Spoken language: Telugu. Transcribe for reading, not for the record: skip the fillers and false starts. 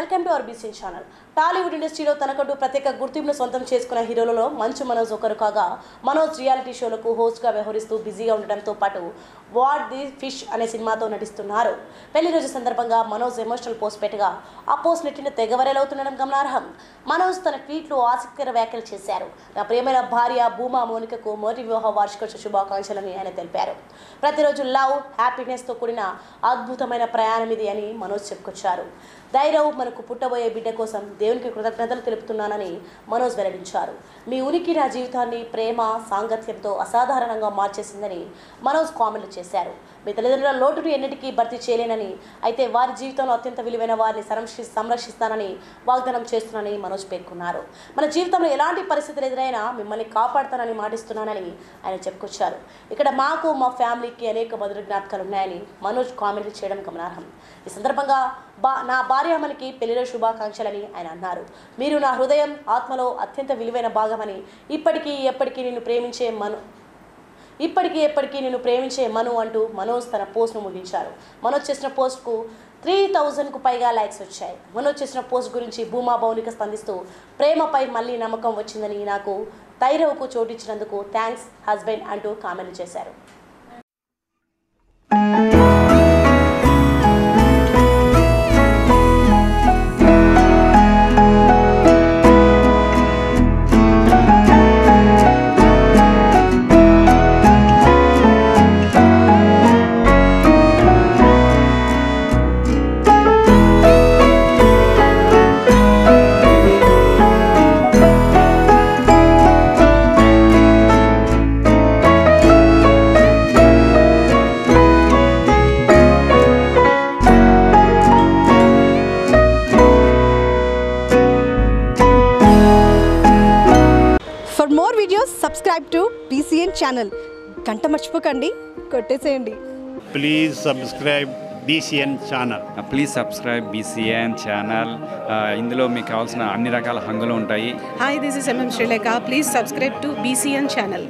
Welcome to our BCN channel. Tollywood ఇండస్ట్రీలో తనకంటూ ప్రత్యేక గుర్తింపును సొంతం చేసుకున్న హీరోలలో మంచు మనోజ్ ఒకరు కాగా, మనోజ్ రియాలిటీ షోలకు హోస్ట్గా వ్యవహరిస్తూ బిజీగా ఉండడంతో పాటు వాట్ ది ఫిష్ అనే సినిమాతో నటిస్తున్నారు. పెళ్లి రోజు సందర్భంగా మనోజ్ ఎమోషనల్ పోస్ట్ పెట్టగా ఆ పోస్ట్ నెట్టిన తెగ వైరల్ అవుతుండడం గమనార్హం. మనోజ్ తన ట్వీట్లో ఆసక్తికర వ్యాఖ్యలు చేశారు. నా ప్రియమైన భార్య భూమా మోనికకు మొదటి వివాహ వార్షికోత్సవ శుభాకాంక్షలని ఆయన తెలిపారు. ప్రతిరోజు లవ్, హ్యాపీనెస్తో కూడిన అద్భుతమైన ప్రయాణం ఇది అని మనోజ్ చెప్పుకొచ్చారు. ధైర్యం మనకు పుట్టబోయే బిడ్డ కోసం దేవునికి కృతజ్ఞతలు తెలుపుతున్నానని మనోజ్ వెల్లడించారు. మీ ఉనికి నా జీవితాన్ని ప్రేమ సాంగత్యంతో అసాధారణంగా మార్చేసిందని మనోజ్ కామెంట్లు చేశారు. మీ తల్లిదండ్రుల లోటును ఎన్నిటికీ భర్తీ చేయలేనని, అయితే వారి జీవితంలో అత్యంత విలువైన వారిని సంరక్షిస్తానని వాగ్దానం చేస్తున్నానని మనోజ్ పేర్కొన్నారు. మన జీవితంలో ఎలాంటి పరిస్థితులు ఎదురైనా మిమ్మల్ని కాపాడుతానని మాటిస్తున్నానని ఆయన చెప్పుకొచ్చారు. ఇక్కడ మాకు మా ఫ్యామిలీకి అనేక మధుర జ్ఞాపకాలు ఉన్నాయని మనోజ్ కామెంట్లు చేయడం గమనార్హం. ఈ సందర్భంగా నా భార్యామణికి పెళ్లిలో శుభాకాంక్షలని ఆయన అన్నారు. మీరు నా హృదయం ఆత్మలో అత్యంత విలువైన భాగమని, ఇప్పటికీ ఎప్పటికీ నిన్ను ప్రేమించే మను అంటూ మనోజ్ తన పోస్ట్ను ముగించారు. మనోజ్ చేసిన పోస్ట్కు 3000కు పైగా లైక్స్ వచ్చాయి. మనోజ్ చేసిన పోస్ట్ గురించి భూమా మౌనిక స్పందిస్తూ ప్రేమపై మళ్ళీ నమ్మకం వచ్చిందని, నాకు ధైర్యంకు చోటిచ్చినందుకు థ్యాంక్స్ హస్బెండ్ అంటూ కామెంట్లు చేశారు. For more videos, subscribe to BCN channel. గంట మర్చిపోకండి, కొట్టేసేయండి. Please subscribe BCN channel. Please subscribe BCN channel. ఇందులో మీకు కావాల్సిన అన్ని రకాల హంగులు ఉంటాయి. Hi, this is MM Sri Lanka. Please subscribe to BCN channel.